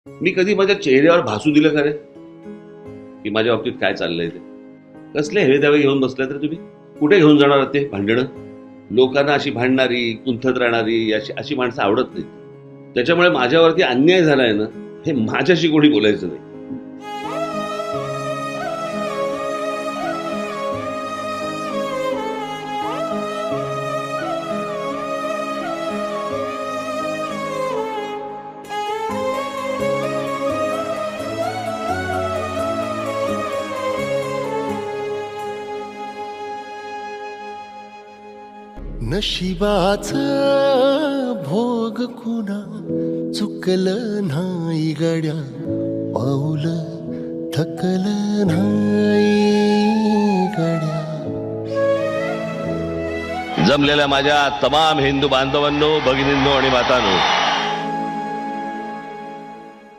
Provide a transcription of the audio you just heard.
मी कधी माझ्या चेहऱ्यावर भासू दिलं का रे की माझ्या बाबतीत काय चाललंय ते? कसले हेवे दावे घेऊन बसले तर तुम्ही? कुठे घेऊन जाणार आहात ते भांडणं? लोकांना अशी भांडणारी, कुंथत राहणारी अशी अशी माणसं आवडत नाहीत. त्याच्यामुळे माझ्यावरती अन्याय झालाय ना, हे माझ्याशी कोणी बोलायचं नाही. नशिबाच भोग कुणा चुकलं नाही गड्या, पाऊल थकलं नाही गड्या. जमलेल्या माझ्या तमाम हिंदू बांधवांनो, भगिनींनो आणि मातांनो,